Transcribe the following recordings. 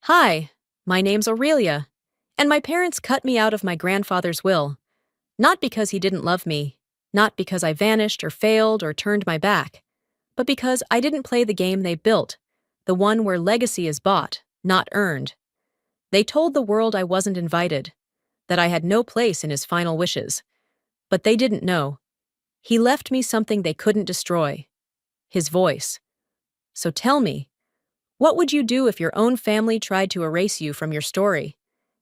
Hi, my name's Aurelia, and my parents cut me out of my grandfather's will, not because he didn't love me, not because I vanished or failed or turned my back, but because I didn't play the game they built, the one where legacy is bought, not earned. They told the world I wasn't invited, that I had no place in his final wishes. But they didn't know. He left me something they couldn't destroy: his voice. So tell me, what would you do if your own family tried to erase you from your story?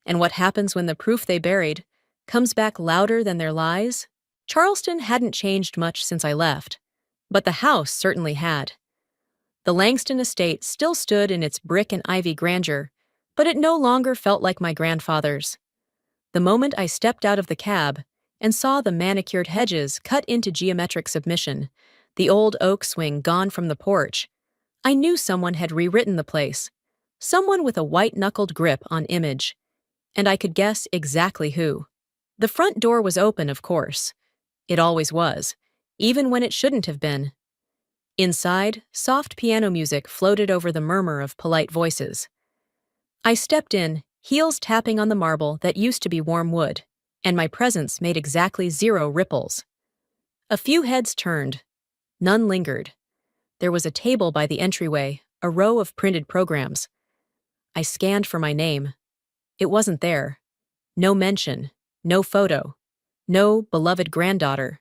And what happens when the proof they buried comes back louder than their lies? Charleston hadn't changed much since I left, but the house certainly had. The Langston estate still stood in its brick and ivy grandeur, but it no longer felt like my grandfather's. The moment I stepped out of the cab and saw the manicured hedges cut into geometric submission, the old oak swing gone from the porch, I knew someone had rewritten the place, someone with a white-knuckled grip on image, and I could guess exactly who. The front door was open, of course. It always was, even when it shouldn't have been. Inside, soft piano music floated over the murmur of polite voices. I stepped in, heels tapping on the marble that used to be warm wood, and my presence made exactly 0 ripples. A few heads turned. None lingered. There was a table by the entryway, a row of printed programs. I scanned for my name. It wasn't there. No mention, no photo, no beloved granddaughter.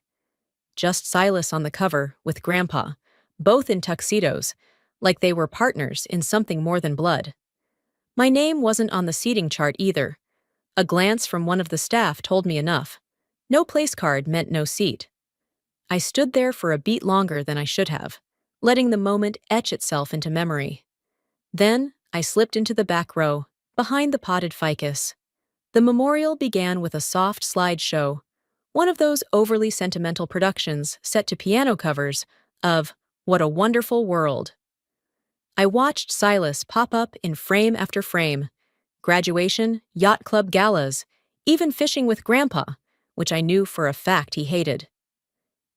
Just Silas on the cover with Grandpa, both in tuxedos, like they were partners in something more than blood. My name wasn't on the seating chart either. A glance from one of the staff told me enough. No place card meant no seat. I stood there for a beat longer than I should have, letting the moment etch itself into memory. Then I slipped into the back row, behind the potted ficus. The memorial began with a soft slideshow, one of those overly sentimental productions set to piano covers of What a Wonderful World. I watched Silas pop up in frame after frame: graduation, yacht club galas, even fishing with Grandpa, which I knew for a fact he hated.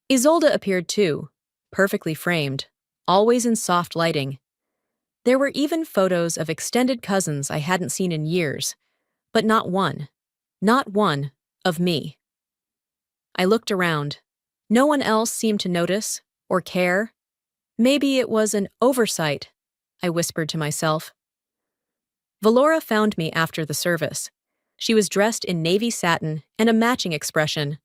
Isolde appeared too, perfectly framed, always in soft lighting. There were even photos of extended cousins I hadn't seen in years, but not one of me. I looked around. No one else seemed to notice or care. Maybe it was an oversight, I whispered to myself. Valora found me after the service. She was dressed in navy satin and a matching expression,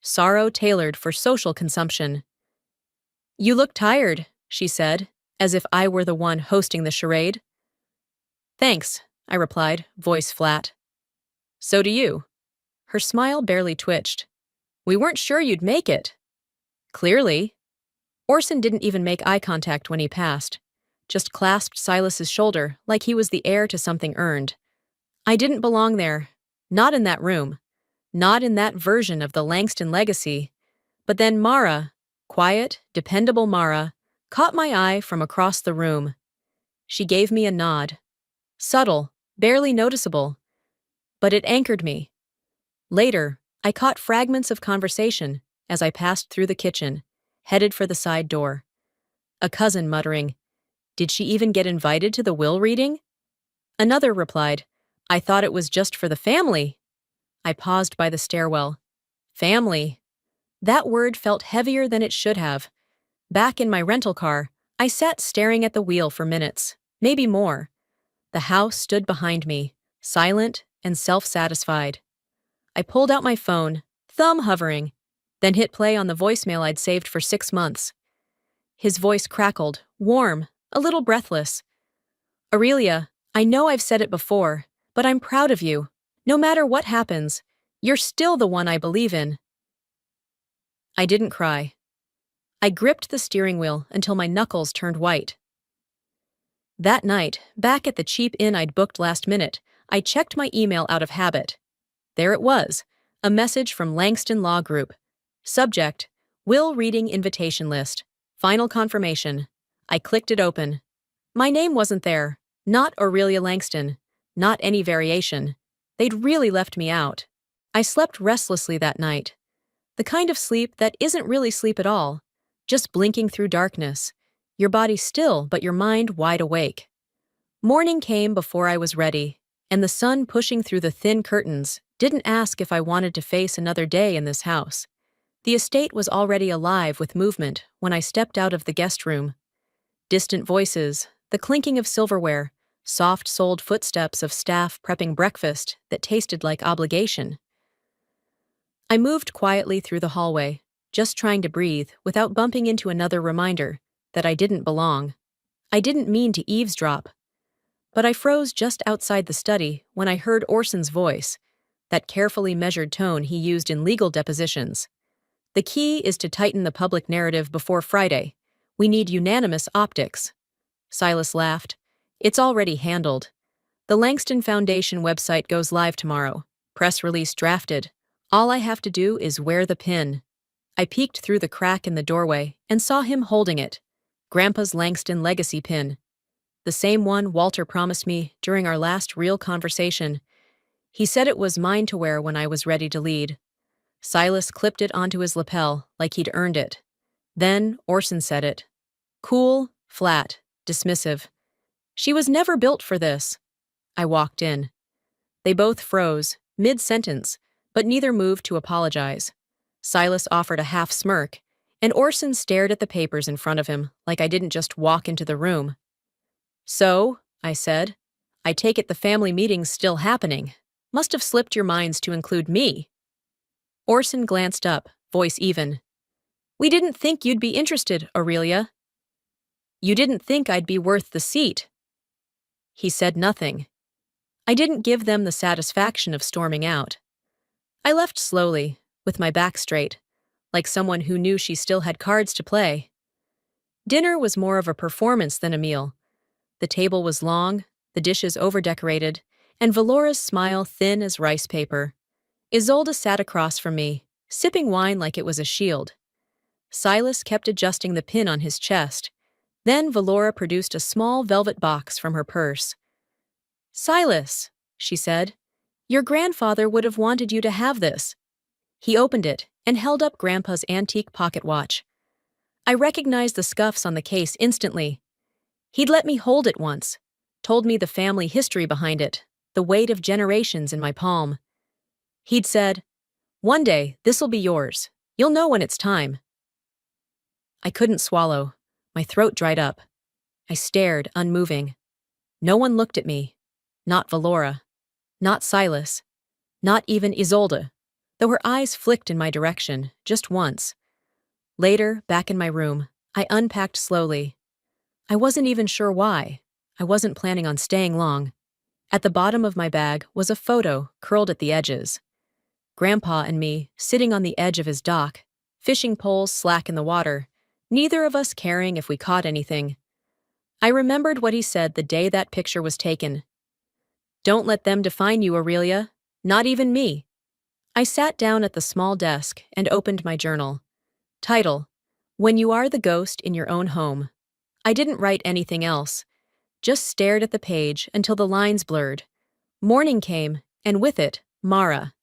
sorrow tailored for social consumption. "You look tired," she said, as if I were the one hosting the charade. "Thanks," I replied, voice flat. "So do you." Her smile barely twitched. "We weren't sure you'd make it." "Clearly." Orson didn't even make eye contact when he passed, just clasped Silas's shoulder like he was the heir to something earned. I didn't belong there, not in that room, not in that version of the Langston legacy. But then Mara, quiet, dependable Mara, caught my eye from across the room. She gave me a nod. Subtle, barely noticeable. But it anchored me. Later, I caught fragments of conversation as I passed through the kitchen, headed for the side door. A cousin muttering, "Did she even get invited to the will reading?" Another replied, "I thought it was just for the family." I paused by the stairwell. Family. That word felt heavier than it should have. Back in my rental car, I sat staring at the wheel for minutes, maybe more. The house stood behind me, silent and self-satisfied. I pulled out my phone, thumb hovering, then hit play on the voicemail I'd saved for 6 months. His voice crackled, warm, a little breathless. "Aurelia, I know I've said it before, but I'm proud of you. No matter what happens, you're still the one I believe in." I didn't cry. I gripped the steering wheel until my knuckles turned white. That night, back at the cheap inn I'd booked last minute, I checked my email out of habit. There it was, a message from Langston Law Group. Subject: Will Reading Invitation List. Final confirmation. I clicked it open. My name wasn't there. Not Aurelia Langston. Not any variation. They'd really left me out. I slept restlessly that night. The kind of sleep that isn't really sleep at all. Just blinking through darkness. Your body still, but your mind wide awake. Morning came before I was ready, and the sun pushing through the thin curtains didn't ask if I wanted to face another day in this house. The estate was already alive with movement when I stepped out of the guest room. Distant voices, the clinking of silverware, soft-soled footsteps of staff prepping breakfast that tasted like obligation. I moved quietly through the hallway, just trying to breathe without bumping into another reminder that I didn't belong. I didn't mean to eavesdrop, but I froze just outside the study when I heard Orson's voice, that carefully measured tone he used in legal depositions. The key is to tighten the public narrative before Friday. We need unanimous optics. Silas laughed. It's already handled. The Langston Foundation website goes live tomorrow. Press release drafted. All I have to do is wear the pin. I peeked through the crack in the doorway and saw him holding it. Grandpa's Langston legacy pin. The same one Walter promised me during our last real conversation. He said it was mine to wear when I was ready to lead. Silas clipped it onto his lapel like he'd earned it. Then Orson said it. Cool, flat, dismissive. She was never built for this. I walked in. They both froze, mid-sentence, but neither moved to apologize. Silas offered a half smirk, and Orson stared at the papers in front of him like I didn't just walk into the room. So, I said, I take it the family meeting's still happening. Must have slipped your minds to include me. Orson glanced up, voice even. We didn't think you'd be interested, Aurelia. You didn't think I'd be worth the seat. He said nothing. I didn't give them the satisfaction of storming out. I left slowly, with my back straight, like someone who knew she still had cards to play. Dinner was more of a performance than a meal. The table was long, the dishes overdecorated, and Valora's smile thin as rice paper. Isolde sat across from me, sipping wine like it was a shield. Silas kept adjusting the pin on his chest. Then Valora produced a small velvet box from her purse. Silas, she said, your grandfather would have wanted you to have this. He opened it and held up Grandpa's antique pocket watch. I recognized the scuffs on the case instantly. He'd let me hold it once, told me the family history behind it, the weight of generations in my palm. He'd said, one day, this'll be yours. You'll know when it's time. I couldn't swallow. My throat dried up. I stared, unmoving. No one looked at me. Not Valora. Not Silas. Not even Isolde, though her eyes flicked in my direction, just once. Later, back in my room, I unpacked slowly. I wasn't even sure why. I wasn't planning on staying long. At the bottom of my bag was a photo curled at the edges. Grandpa and me sitting on the edge of his dock, fishing poles slack in the water, neither of us caring if we caught anything. I remembered what he said the day that picture was taken. Don't let them define you, Aurelia. Not even me. I sat down at the small desk and opened my journal. Title: When You Are the Ghost in Your Own Home. I didn't write anything else, just stared at the page until the lines blurred. Morning came, and with it, Mara.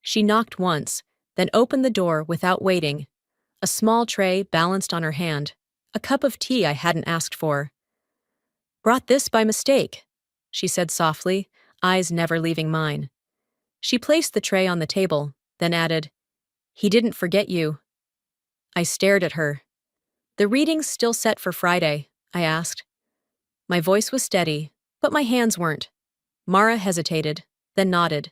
She knocked once, then opened the door without waiting. A small tray balanced on her hand, a cup of tea I hadn't asked for. Brought this by mistake, she said softly, eyes never leaving mine. She placed the tray on the table, then added, He didn't forget you. I stared at her. The reading's still set for Friday, I asked. My voice was steady, but my hands weren't. Mara hesitated, then nodded.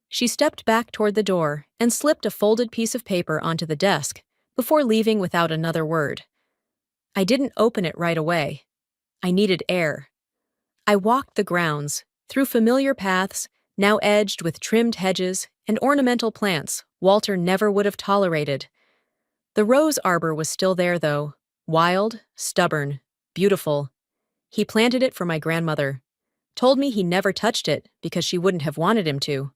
She stepped back toward the door and slipped a folded piece of paper onto the desk before leaving without another word. I didn't open it right away. I needed air. I walked the grounds, through familiar paths, now edged with trimmed hedges and ornamental plants Walter never would have tolerated. The rose arbor was still there, though, wild, stubborn, beautiful. He planted it for my grandmother, told me he never touched it because she wouldn't have wanted him to.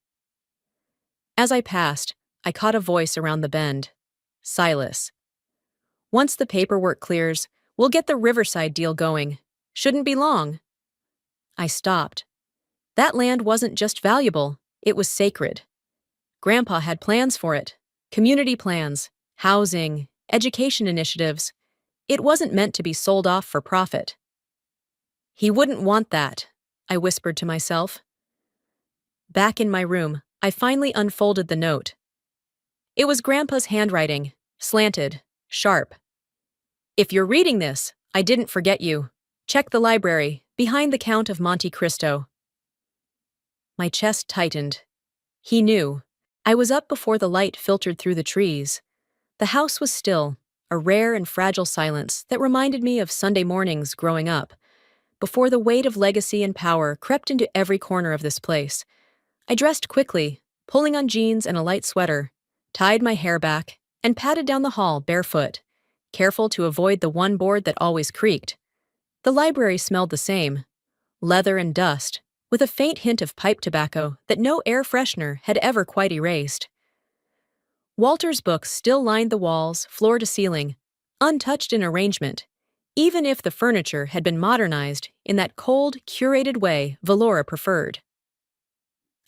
As I passed, I caught a voice around the bend. Silas. Once the paperwork clears, we'll get the Riverside deal going. Shouldn't be long. I stopped. That land wasn't just valuable, it was sacred. Grandpa had plans for it. Community plans, housing, education initiatives. It wasn't meant to be sold off for profit. He wouldn't want that, I whispered to myself. Back in my room, I finally unfolded the note. It was Grandpa's handwriting, slanted, sharp. If you're reading this, I didn't forget you. Check the library, behind the Count of Monte Cristo. My chest tightened. He knew. I was up before the light filtered through the trees. The house was still, a rare and fragile silence that reminded me of Sunday mornings growing up, before the weight of legacy and power crept into every corner of this place. I dressed quickly, pulling on jeans and a light sweater, tied my hair back, and padded down the hall barefoot, careful to avoid the one board that always creaked. The library smelled the same, leather and dust, with a faint hint of pipe tobacco that no air freshener had ever quite erased. Walter's books still lined the walls, floor to ceiling, untouched in arrangement, even if the furniture had been modernized in that cold, curated way Valora preferred.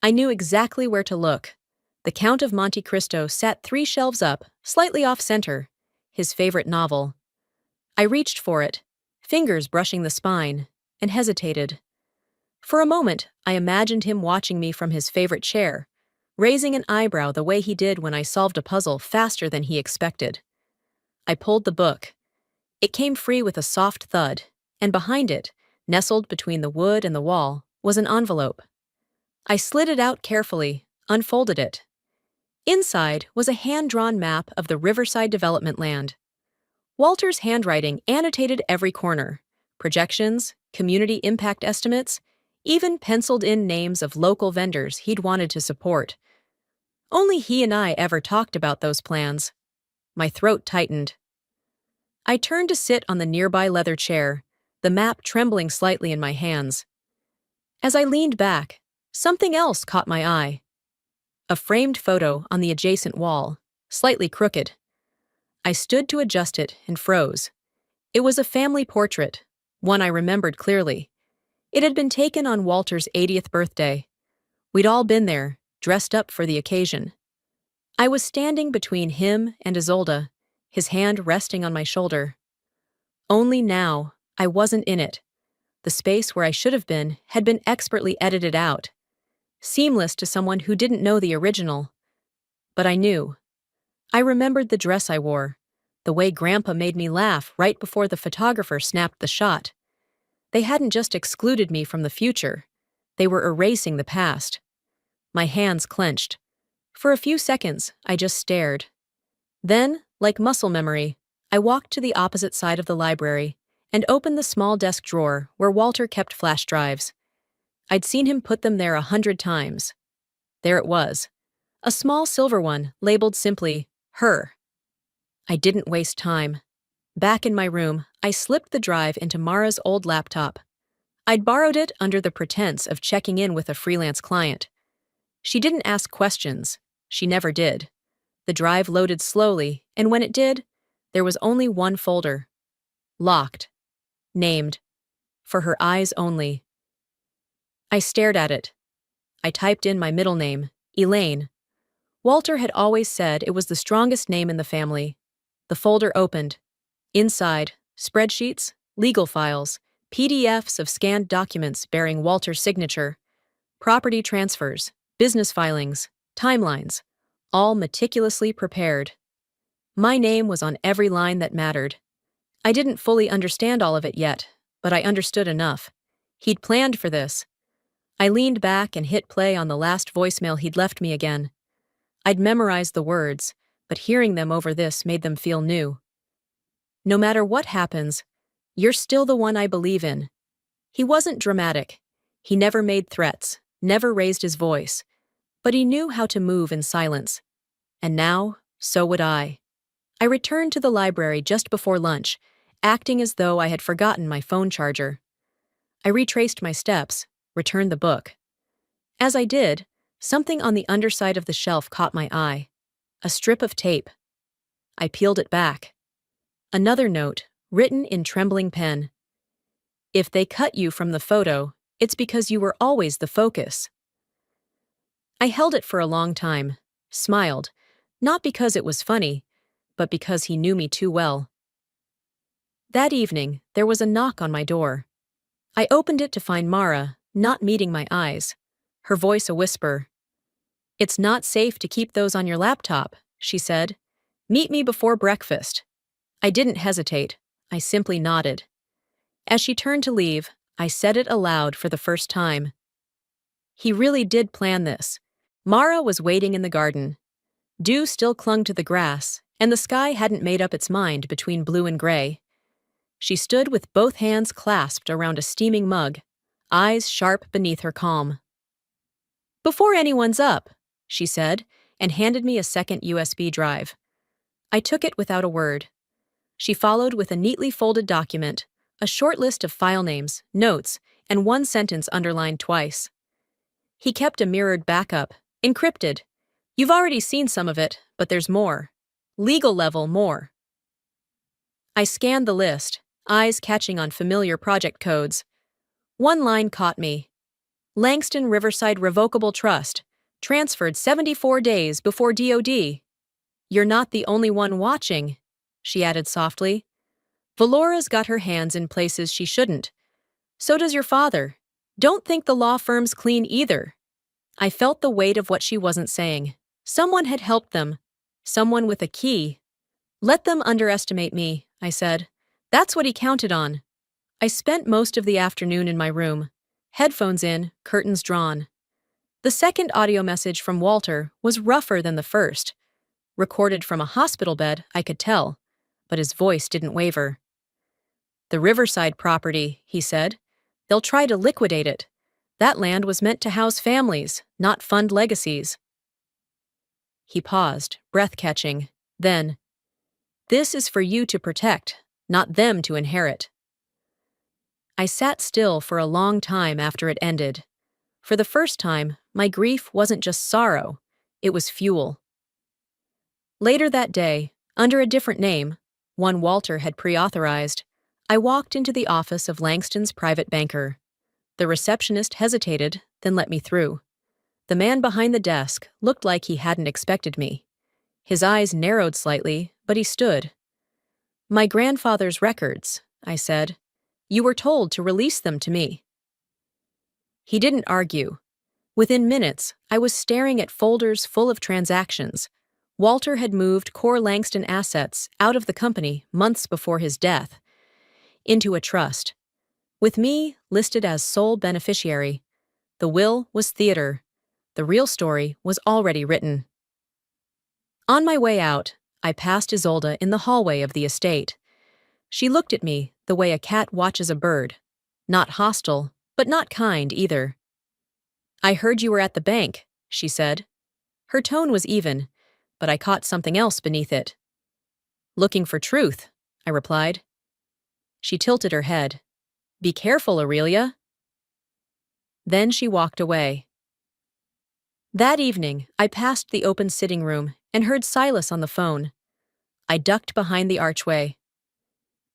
I knew exactly where to look. The Count of Monte Cristo sat 3 shelves up, slightly off-center, his favorite novel. I reached for it, fingers brushing the spine, and hesitated. For a moment, I imagined him watching me from his favorite chair, raising an eyebrow the way he did when I solved a puzzle faster than he expected. I pulled the book. It came free with a soft thud, and behind it, nestled between the wood and the wall, was an envelope. I slid it out carefully, unfolded it. Inside was a hand-drawn map of the Riverside development land. Walter's handwriting annotated every corner, projections, community impact estimates, even penciled-in names of local vendors he'd wanted to support. Only he and I ever talked about those plans. My throat tightened. I turned to sit on the nearby leather chair, the map trembling slightly in my hands. As I leaned back, something else caught my eye. A framed photo on the adjacent wall, slightly crooked. I stood to adjust it and froze. It was a family portrait, one I remembered clearly. It had been taken on Walter's 80th birthday. We'd all been there, dressed up for the occasion. I was standing between him and Isolde, his hand resting on my shoulder. Only now, I wasn't in it. The space where I should have been had been expertly edited out, seamless to someone who didn't know the original. But I knew. I remembered the dress I wore, the way Grandpa made me laugh right before the photographer snapped the shot. They hadn't just excluded me from the future, they were erasing the past. My hands clenched. For a few seconds, I just stared. Then, like muscle memory, I walked to the opposite side of the library and opened the small desk drawer where Walter kept flash drives. I'd seen him put them there 100 times. There it was. A small silver one, labeled simply, Her. I didn't waste time. Back in my room, I slipped the drive into Mara's old laptop. I'd borrowed it under the pretense of checking in with a freelance client. She didn't ask questions. She never did. The drive loaded slowly, and when it did, there was only one folder. Locked. Named. For her eyes only. I stared at it. I typed in my middle name, Elaine. Walter had always said it was the strongest name in the family. The folder opened. Inside, spreadsheets, legal files, PDFs of scanned documents bearing Walter's signature, property transfers, business filings, timelines, all meticulously prepared. My name was on every line that mattered. I didn't fully understand all of it yet, but I understood enough. He'd planned for this. I leaned back and hit play on the last voicemail he'd left me again. I'd memorized the words, but hearing them over this made them feel new. No matter what happens, you're still the one I believe in. He wasn't dramatic. He never made threats, never raised his voice, but he knew how to move in silence. And now, so would I. I returned to the library just before lunch, acting as though I had forgotten my phone charger. I retraced my steps, returned the book. As I did, something on the underside of the shelf caught my eye. A strip of tape. I peeled it back. Another note, written in trembling pen. If they cut you from the photo, it's because you were always the focus. I held it for a long time, smiled, not because it was funny, but because he knew me too well. That evening, there was a knock on my door. I opened it to find Mara, not meeting my eyes. Her voice a whisper. "It's not safe to keep those on your laptop," she said. "Meet me before breakfast." I didn't hesitate. I simply nodded. As she turned to leave, I said it aloud for the first time. He really did plan this. Mara was waiting in the garden. Dew still clung to the grass, and the sky hadn't made up its mind between blue and gray. She stood with both hands clasped around a steaming mug, eyes sharp beneath her calm. "Before anyone's up," she said, and handed me a second USB drive. I took it without a word. She followed with a neatly folded document, a short list of file names, notes, and one sentence underlined twice. "He kept a mirrored backup, encrypted. You've already seen some of it, but there's more. Legal level more." I scanned the list, eyes catching on familiar project codes. One line caught me. "Langston Riverside Revocable Trust, transferred 74 days before DOD. You're not the only one watching," she added softly. "Valora's got her hands in places she shouldn't. So does your father. Don't think the law firm's clean either." I felt the weight of what she wasn't saying. Someone had helped them. Someone with a key. "Let them underestimate me," I said. "That's what he counted on." I spent most of the afternoon in my room, headphones in, curtains drawn. The second audio message from Walter was rougher than the first. Recorded from a hospital bed, I could tell, but his voice didn't waver. "The Riverside property," he said. "They'll try to liquidate it. That land was meant to house families, not fund legacies." He paused, breath-catching. Then, "This is for you to protect, not them to inherit." I sat still for a long time after it ended. For the first time, my grief wasn't just sorrow, it was fuel. Later that day, under a different name, one Walter had pre-authorized, I walked into the office of Langston's private banker. The receptionist hesitated, then let me through. The man behind the desk looked like he hadn't expected me. His eyes narrowed slightly, but he stood. "My grandfather's records," I said. "You were told to release them to me." He didn't argue. Within minutes, I was staring at folders full of transactions. Walter had moved core Langston assets out of the company months before his death, into a trust. With me listed as sole beneficiary, the will was theater. The real story was already written. On my way out, I passed Isolde in the hallway of the estate. She looked at me the way a cat watches a bird. Not hostile, but not kind either. "I heard you were at the bank," she said. Her tone was even, but I caught something else beneath it. "Looking for truth," I replied. She tilted her head. "Be careful, Aurelia." Then she walked away. That evening, I passed the open sitting room and heard Silas on the phone. I ducked behind the archway.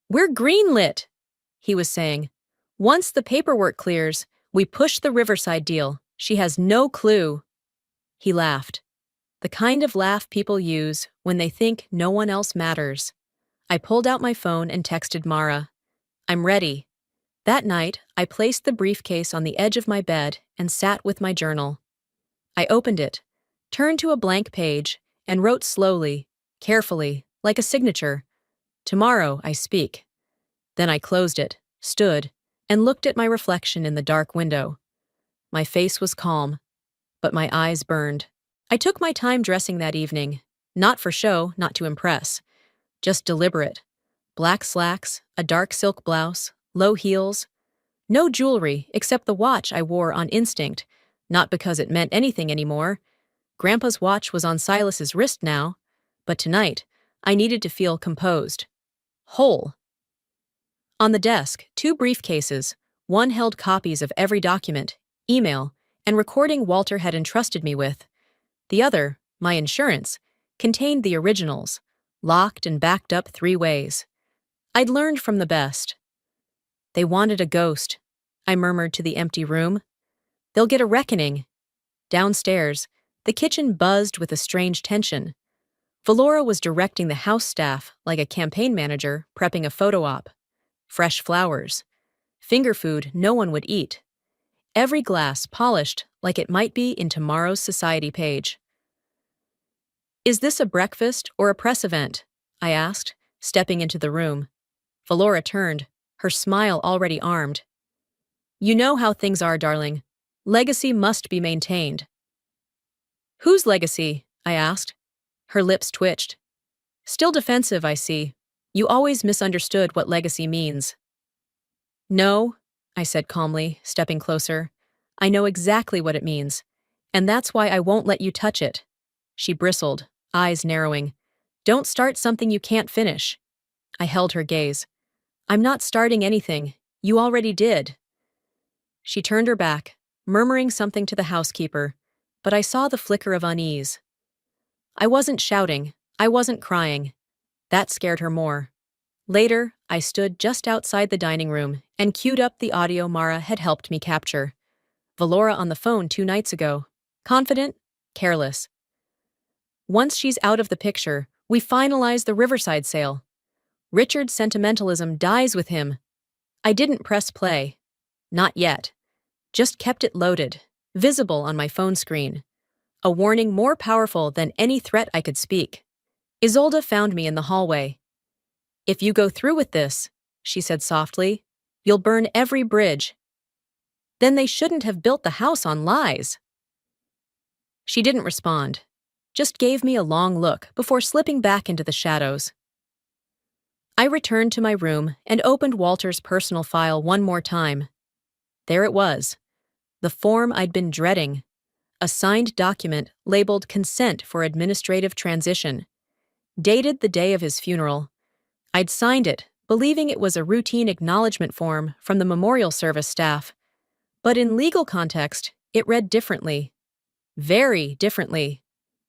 "We're greenlit," he was saying. "Once the paperwork clears, we push the Riverside deal. She has no clue." He laughed. The kind of laugh people use when they think no one else matters. I pulled out my phone and texted Mara. "I'm ready." That night, I placed the briefcase on the edge of my bed and sat with my journal. I opened it, turned to a blank page, and wrote slowly, carefully, like a signature. "Tomorrow I speak." Then I closed it, stood, and looked at my reflection in the dark window. My face was calm, but my eyes burned. I took my time dressing that evening, not for show, not to impress, just deliberate. Black slacks, a dark silk blouse, low heels. No jewelry except the watch I wore on instinct, not because it meant anything anymore. Grandpa's watch was on Silas's wrist now, but tonight I needed to feel composed. Whole. On the desk, 2 briefcases. One held copies of every document, email, and recording Walter had entrusted me with. The other, my insurance, contained the originals, locked and backed up 3 ways. I'd learned from the best. "They wanted a ghost," I murmured to the empty room. "They'll get a reckoning." Downstairs, the kitchen buzzed with a strange tension. Valora was directing the house staff like a campaign manager prepping a photo op. Fresh flowers. finger food no one would eat. Every glass polished like it might be in tomorrow's society page. "Is this a breakfast or a press event?" I asked, stepping into the room. Valora turned, her smile already armed. "You know how things are, darling. Legacy must be maintained." "Whose legacy?" I asked. Her lips twitched. "Still defensive, I see. You always misunderstood what legacy means." "No," I said calmly, stepping closer. "I know exactly what it means, and that's why I won't let you touch it." She bristled, eyes narrowing. "Don't start something you can't finish." I held her gaze. "I'm not starting anything. You already did." She turned her back, murmuring something to the housekeeper, but I saw the flicker of unease. I wasn't shouting. I wasn't crying. That scared her more. Later, I stood just outside the dining room and queued up the audio Mara had helped me capture. Valora on the phone 2 nights ago. Confident, careless. Once she's out of the picture, we finalize the Riverside sale. Richard's sentimentalism dies with him. I didn't press play. Not yet. Just kept it loaded, visible on my phone screen. A warning more powerful than any threat I could speak. Isolde found me in the hallway. "If you go through with this," she said softly, "you'll burn every bridge." "Then they shouldn't have built the house on lies." She didn't respond, just gave me a long look before slipping back into the shadows. I returned to my room and opened Walter's personal file one more time. There it was, the form I'd been dreading, a signed document labeled Consent for Administrative Transition, dated the day of his funeral. I'd signed it, believing it was a routine acknowledgement form from the memorial service staff. But in legal context, it read differently. Very differently.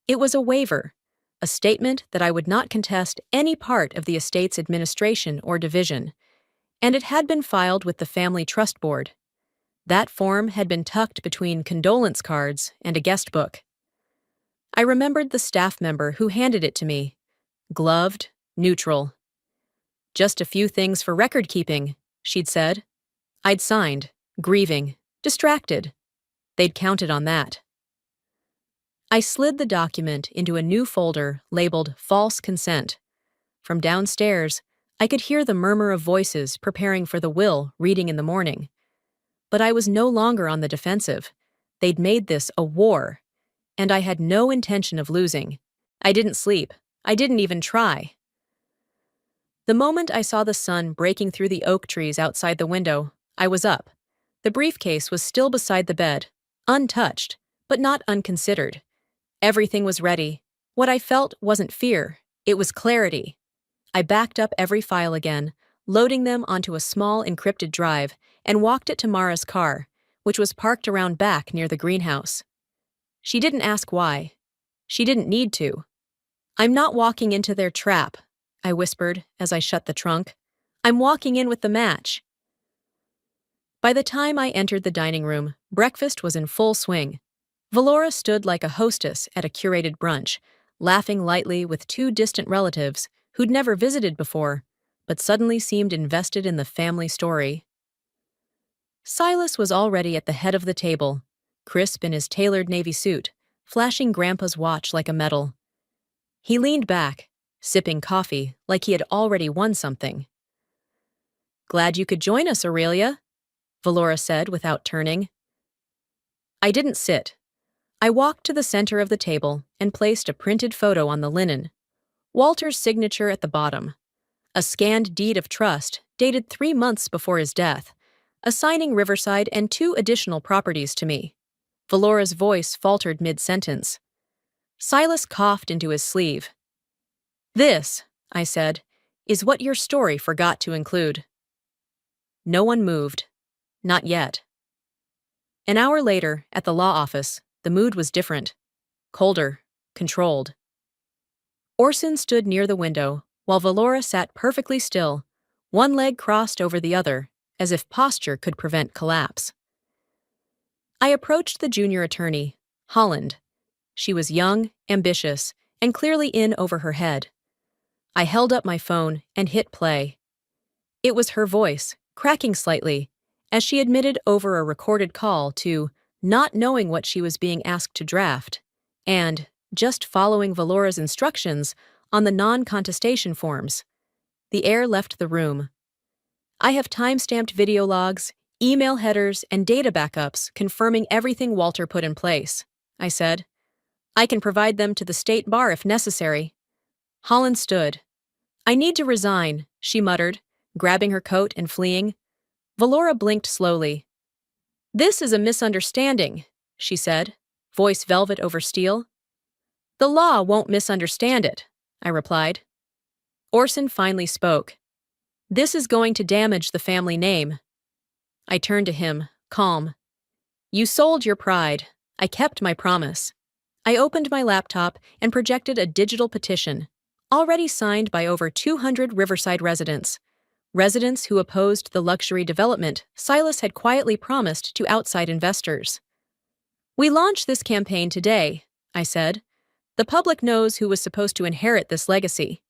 It was a waiver, a statement that I would not contest any part of the estate's administration or division, and it had been filed with the Family Trust Board. That form had been tucked between condolence cards and a guest book. I remembered the staff member who handed it to me. Gloved, neutral. "Just a few things for record keeping," she'd said. I'd signed, grieving, distracted. They'd counted on that. I slid the document into a new folder labeled False Consent. From downstairs, I could hear the murmur of voices preparing for the will reading in the morning. But I was no longer on the defensive. They'd made this a war, and I had no intention of losing. I didn't sleep. I didn't even try. The moment I saw the sun breaking through the oak trees outside the window, I was up. The briefcase was still beside the bed, untouched, but not unconsidered. Everything was ready. What I felt wasn't fear, it was clarity. I backed up every file again, loading them onto a small encrypted drive, and walked it to Mara's car, which was parked around back near the greenhouse. She didn't ask why. She didn't need to. "I'm not walking into their trap," I whispered as I shut the trunk. "I'm walking in with the match." By the time I entered the dining room, breakfast was in full swing. Valora stood like a hostess at a curated brunch, laughing lightly with 2 distant relatives who'd never visited before, but suddenly seemed invested in the family story. Silas was already at the head of the table, crisp in his tailored navy suit, flashing Grandpa's watch like a medal. He leaned back, sipping coffee like he had already won something. "Glad you could join us, Aurelia," Valora said without turning. I didn't sit. I walked to the center of the table and placed a printed photo on the linen. Walter's signature at the bottom. A scanned deed of trust dated 3 months before his death, assigning Riverside and 2 additional properties to me. Valora's voice faltered mid-sentence. Silas coughed into his sleeve. "This," I said, "is what your story forgot to include." No one moved. Not yet. An hour later, at the law office, the mood was different. Colder, controlled. Orson stood near the window, while Valora sat perfectly still, one leg crossed over the other, as if posture could prevent collapse. I approached the junior attorney, Holland. She was young, ambitious, and clearly in over her head. I held up my phone and hit play. It was her voice, cracking slightly, as she admitted over a recorded call to not knowing what she was being asked to draft and just following Valora's instructions on the non-contestation forms. The heir left the room. I have time-stamped video logs, email headers, and data backups confirming everything Walter put in place, I said. I can provide them to the state bar if necessary. Holland stood. I need to resign, she muttered, grabbing her coat and fleeing. Valora blinked slowly. This is a misunderstanding, she said, voice velvet over steel. The law won't misunderstand it, I replied. Orson finally spoke. This is going to damage the family name. I turned to him, calm. You sold your pride. I kept my promise. I opened my laptop and projected a digital petition, already signed by over 200 Riverside residents who opposed the luxury development Silas had quietly promised to outside investors. We launched this campaign today, I said. The public knows who was supposed to inherit this legacy.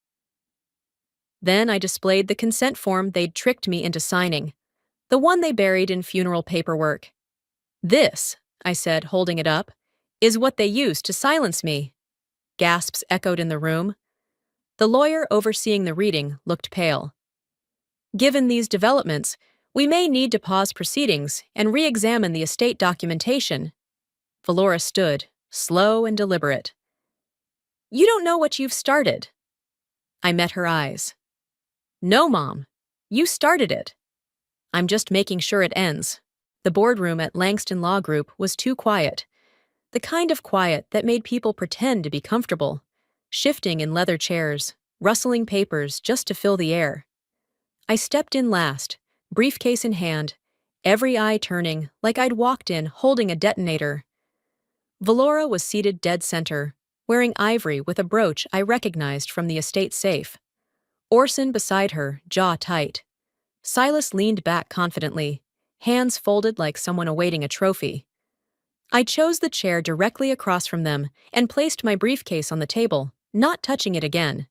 Then I displayed the consent form they'd tricked me into signing, the one they buried in funeral paperwork. This, I said, holding it up, is what they used to silence me. Gasps echoed in the room. The lawyer overseeing the reading looked pale. Given these developments, we may need to pause proceedings and re-examine the estate documentation. Valora stood, slow and deliberate. You don't know what you've started. I met her eyes. No, Mom. You started it. I'm just making sure it ends. The boardroom at Langston Law Group was too quiet. The kind of quiet that made people pretend to be comfortable, shifting in leather chairs, rustling papers just to fill the air. I stepped in last, briefcase in hand, every eye turning like I'd walked in holding a detonator. Valora was seated dead center, wearing ivory with a brooch I recognized from the estate safe. Orson beside her, jaw tight. Silas leaned back confidently, hands folded like someone awaiting a trophy. I chose the chair directly across from them and placed my briefcase on the table, not touching it again.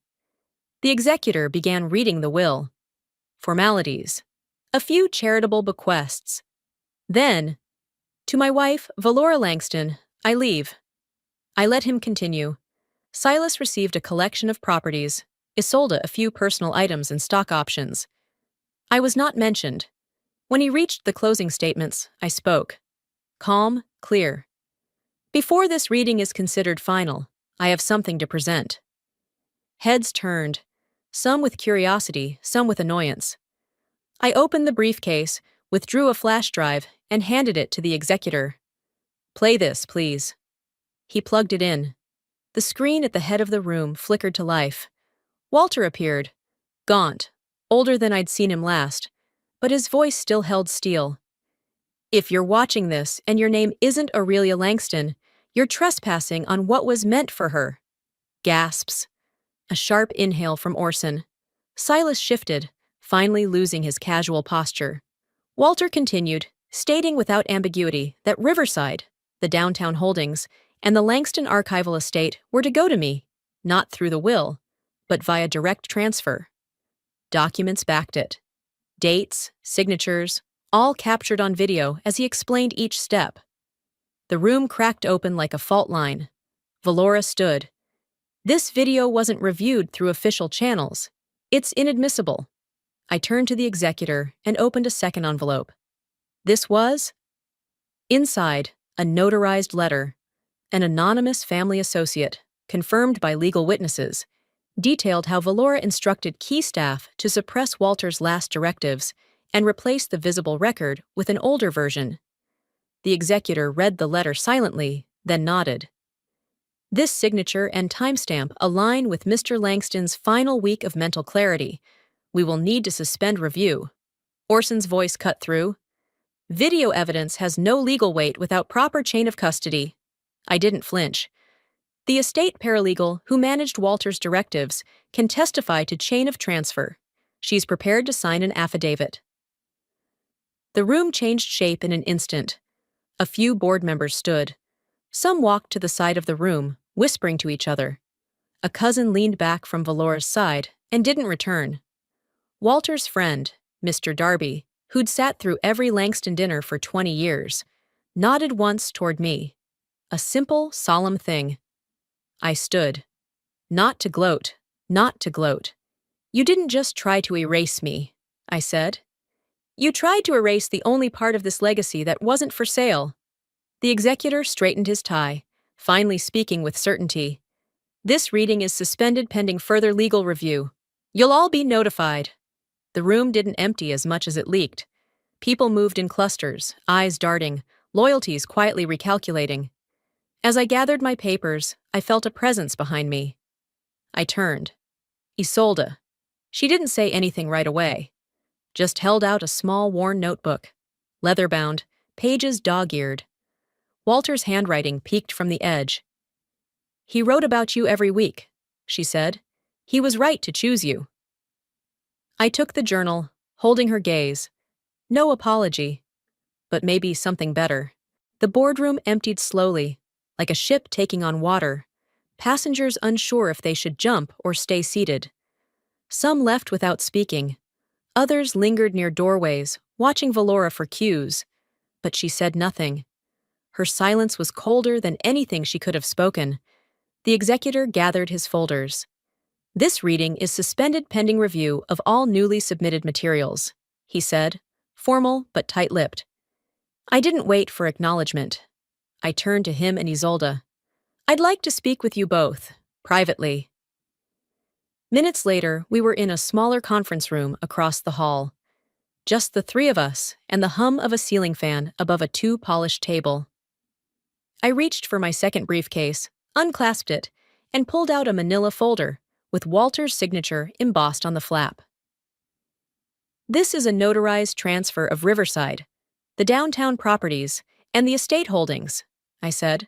The executor began reading the will. Formalities. A few charitable bequests. Then, to my wife, Valora Langston, I leave. I let him continue. Silas received a collection of properties, Isolde a few personal items and stock options. I was not mentioned. When he reached the closing statements, I spoke. Calm, clear. Before this reading is considered final, I have something to present. Heads turned, some with curiosity, some with annoyance. I opened the briefcase, withdrew a flash drive, and handed it to the executor. Play this, please. He plugged it in. The screen at the head of the room flickered to life. Walter appeared, gaunt, older than I'd seen him last, but his voice still held steel. If you're watching this and your name isn't Aurelia Langston, you're trespassing on what was meant for her. Gasps. A sharp inhale from Orson. Silas shifted, finally losing his casual posture. Walter continued, stating without ambiguity that Riverside, the downtown holdings, and the Langston archival estate were to go to me, not through the will, but via direct transfer. Documents backed it. Dates, signatures, all captured on video as he explained each step. The room cracked open like a fault line. Valora stood. This video wasn't reviewed through official channels. It's inadmissible. I turned to the executor and opened a second envelope. This was? Inside, a notarized letter. An anonymous family associate, confirmed by legal witnesses, detailed how Valora instructed key staff to suppress Walter's last directives and replace the visible record with an older version. The executor read the letter silently, then nodded. This signature and timestamp align with Mr. Langston's final week of mental clarity. We will need to suspend review. Orson's voice cut through. Video evidence has no legal weight without proper chain of custody. I didn't flinch. The estate paralegal who managed Walter's directives can testify to chain of transfer. She's prepared to sign an affidavit. The room changed shape in an instant. A few board members stood. Some walked to the side of the room, whispering to each other. A cousin leaned back from Valora's side and didn't return. Walter's friend, Mr. Darby, who'd sat through every Langston dinner for 20 years, nodded once toward me. A simple, solemn thing. I stood. Not to gloat, not to gloat. You didn't just try to erase me, I said. You tried to erase the only part of this legacy that wasn't for sale. The executor straightened his tie, finally speaking with certainty. This reading is suspended pending further legal review. You'll all be notified. The room didn't empty as much as it leaked. People moved in clusters, eyes darting, loyalties quietly recalculating. As I gathered my papers, I felt a presence behind me. I turned. Isolde. She didn't say anything right away, just held out a small worn notebook, leather-bound, pages dog-eared. Walter's handwriting peeked from the edge. He wrote about you every week, she said. He was right to choose you. I took the journal, holding her gaze. No apology, but maybe something better. The boardroom emptied slowly, like a ship taking on water, passengers unsure if they should jump or stay seated. Some left without speaking. Others lingered near doorways, watching Valora for cues, but she said nothing. Her silence was colder than anything she could have spoken. The executor gathered his folders. This reading is suspended pending review of all newly submitted materials, he said, formal but tight-lipped. I didn't wait for acknowledgement. I turned to him and Isolde. I'd like to speak with you both, privately. Minutes later, we were in a smaller conference room across the hall. Just the three of us and the hum of a ceiling fan above a too-polished table. I reached for my second briefcase, unclasped it, and pulled out a manila folder with Walter's signature embossed on the flap. This is a notarized transfer of Riverside, the downtown properties, and the estate holdings, I said.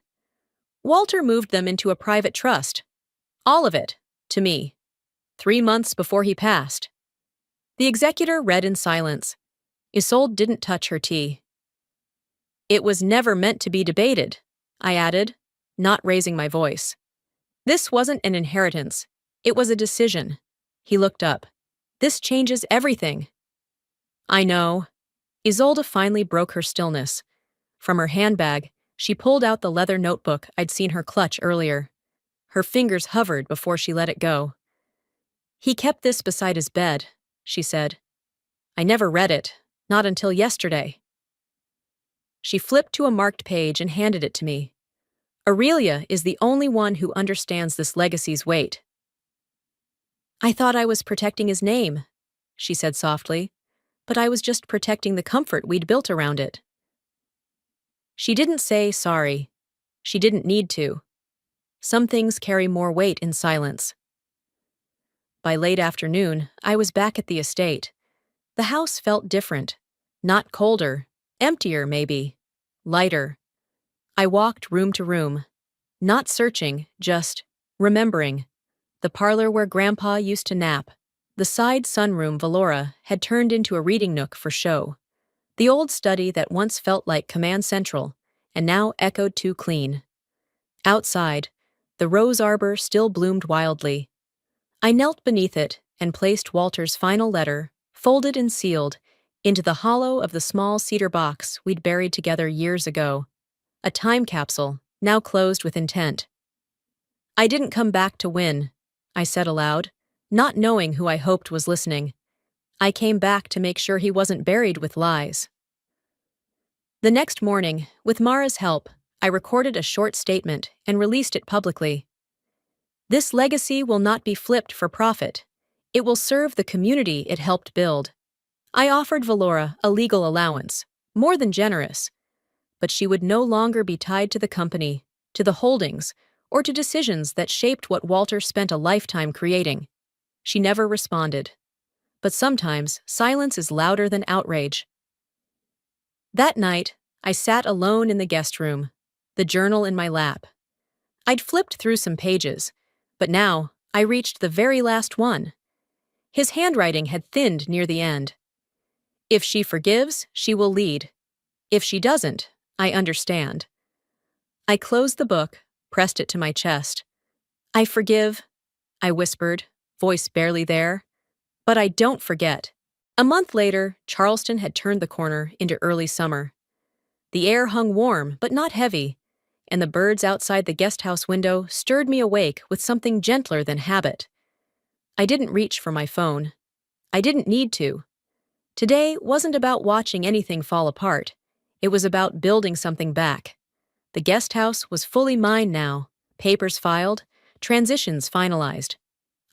Walter moved them into a private trust. All of it, to me. 3 months before he passed. The executor read in silence. Isolde didn't touch her tea. It was never meant to be debated, I added, not raising my voice. This wasn't an inheritance. It was a decision. He looked up. This changes everything. I know. Isolde finally broke her stillness. From her handbag, she pulled out the leather notebook I'd seen her clutch earlier. Her fingers hovered before she let it go. He kept this beside his bed, she said. I never read it, not until yesterday. She flipped to a marked page and handed it to me. Aurelia is the only one who understands this legacy's weight. I thought I was protecting his name, she said softly, but I was just protecting the comfort we'd built around it. She didn't say sorry. She didn't need to. Some things carry more weight in silence. By late afternoon, I was back at the estate. The house felt different. Not colder, emptier maybe, lighter. I walked room to room, not searching, just remembering. The parlor where Grandpa used to nap. The side sunroom Valora had turned into a reading nook for show. The old study that once felt like Command Central and now echoed too clean. Outside, the rose arbor still bloomed wildly. I knelt beneath it and placed Walter's final letter, folded and sealed, into the hollow of the small cedar box we'd buried together years ago. A time capsule, now closed with intent. I didn't come back to win, I said aloud, not knowing who I hoped was listening. I came back to make sure he wasn't buried with lies. The next morning, with Mara's help, I recorded a short statement and released it publicly. This legacy will not be flipped for profit. It will serve the community it helped build. I offered Valora a legal allowance, more than generous, but she would no longer be tied to the company, to the holdings, or to decisions that shaped what Walter spent a lifetime creating. She never responded. But sometimes silence is louder than outrage. That night, I sat alone in the guest room, the journal in my lap. I'd flipped through some pages, but now I reached the very last one. His handwriting had thinned near the end. If she forgives, she will lead. If she doesn't, I understand. I closed the book, pressed it to my chest. I forgive, I whispered, voice barely there. But I don't forget. A month later, Charleston had turned the corner into early summer. The air hung warm, but not heavy, and the birds outside the guest house window stirred me awake with something gentler than habit. I didn't reach for my phone. I didn't need to. Today wasn't about watching anything fall apart. It was about building something back. The guest house was fully mine now, papers filed, transitions finalized.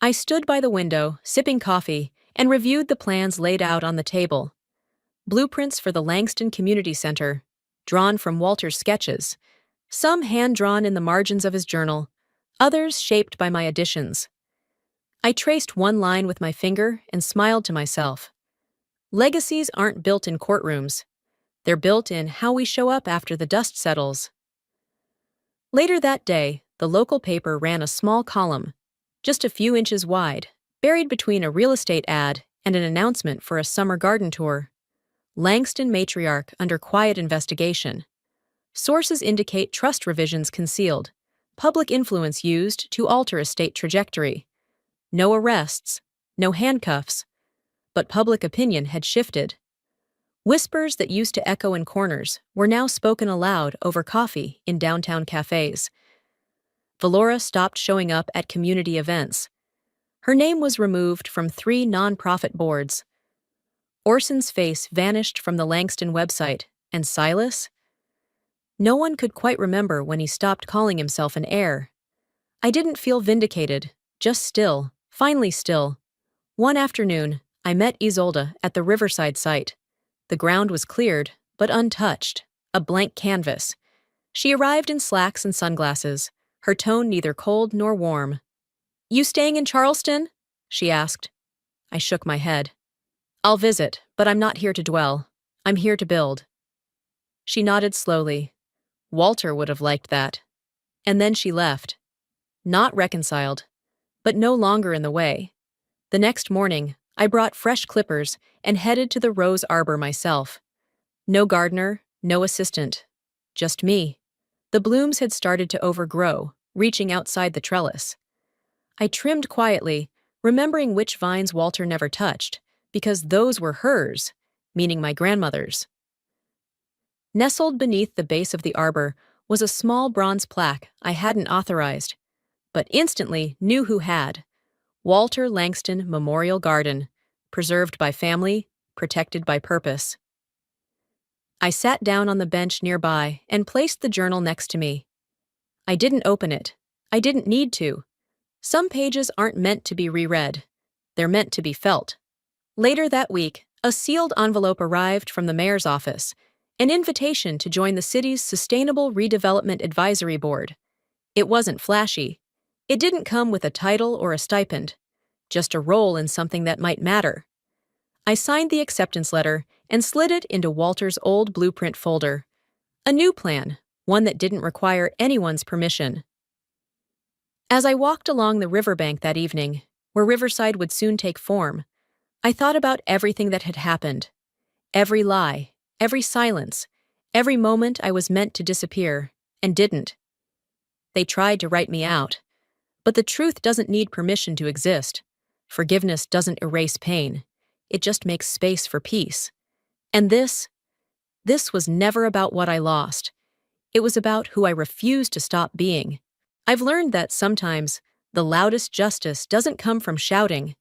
I stood by the window, sipping coffee, and reviewed the plans laid out on the table. Blueprints for the Langston Community Center, drawn from Walter's sketches, some hand-drawn in the margins of his journal, others shaped by my additions. I traced one line with my finger and smiled to myself. Legacies aren't built in courtrooms. They're built in how we show up after the dust settles. Later that day, the local paper ran a small column, just a few inches wide, buried between a real estate ad and an announcement for a summer garden tour. Langston matriarch under quiet investigation. Sources indicate trust revisions concealed, public influence used to alter estate trajectory. No arrests, no handcuffs, but public opinion had shifted. Whispers that used to echo in corners were now spoken aloud over coffee in downtown cafes. Valora stopped showing up at community events. Her name was removed from 3 nonprofit boards. Orson's face vanished from the Langston website, and Silas? No one could quite remember when he stopped calling himself an heir. I didn't feel vindicated, just still, finally still. One afternoon, I met Isolde at the Riverside site. The ground was cleared, but untouched, a blank canvas. She arrived in slacks and sunglasses, her tone neither cold nor warm. "You staying in Charleston?" she asked. I shook my head. "I'll visit, but I'm not here to dwell. I'm here to build." She nodded slowly. Walter would have liked that. And then she left. Not reconciled, but no longer in the way. The next morning, I brought fresh clippers and headed to the rose arbor myself. No gardener, no assistant. Just me. The blooms had started to overgrow, reaching outside the trellis. I trimmed quietly, remembering which vines Walter never touched, because those were hers, meaning my grandmother's. Nestled beneath the base of the arbor was a small bronze plaque I hadn't authorized, but instantly knew who had. Walter Langston Memorial Garden, preserved by family, protected by purpose. I sat down on the bench nearby and placed the journal next to me. I didn't open it. I didn't need to. Some pages aren't meant to be reread. They're meant to be felt. Later that week, a sealed envelope arrived from the mayor's office, an invitation to join the city's Sustainable Redevelopment Advisory Board. It wasn't flashy. It didn't come with a title or a stipend, just a role in something that might matter. I signed the acceptance letter and slid it into Walter's old blueprint folder. A new plan, one that didn't require anyone's permission. As I walked along the riverbank that evening, where Riverside would soon take form, I thought about everything that had happened. Every lie, every silence, every moment I was meant to disappear, and didn't. They tried to write me out. But the truth doesn't need permission to exist. Forgiveness doesn't erase pain. It just makes space for peace. And this was never about what I lost. It was about who I refused to stop being. I've learned that sometimes the loudest justice doesn't come from shouting.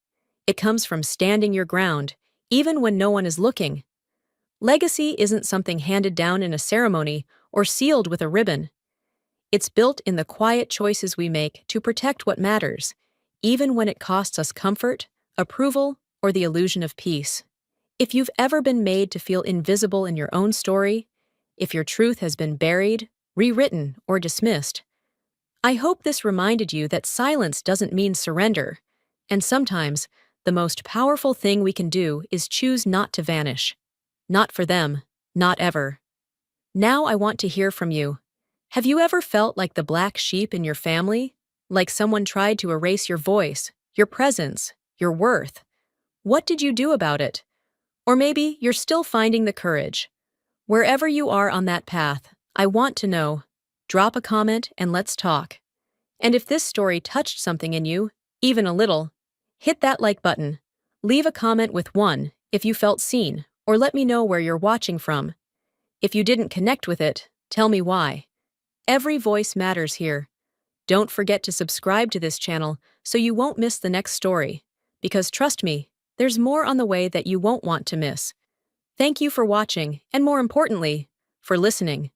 It comes from standing your ground, even when no one is looking. Legacy isn't something handed down in a ceremony or sealed with a ribbon. It's built in the quiet choices we make to protect what matters, even when it costs us comfort, approval, or the illusion of peace. If you've ever been made to feel invisible in your own story, if your truth has been buried, rewritten, or dismissed, I hope this reminded you that silence doesn't mean surrender, and sometimes the most powerful thing we can do is choose not to vanish. Not for them, not ever. Now I want to hear from you. Have you ever felt like the black sheep in your family? Like someone tried to erase your voice, your presence, your worth? What did you do about it? Or maybe you're still finding the courage. Wherever you are on that path, I want to know. Drop a comment and let's talk. And if this story touched something in you, even a little, hit that like button. Leave a comment with one, if you felt seen, or let me know where you're watching from. If you didn't connect with it, tell me why. Every voice matters here. Don't forget to subscribe to this channel so you won't miss the next story. Because trust me, there's more on the way that you won't want to miss. Thank you for watching, and more importantly, for listening.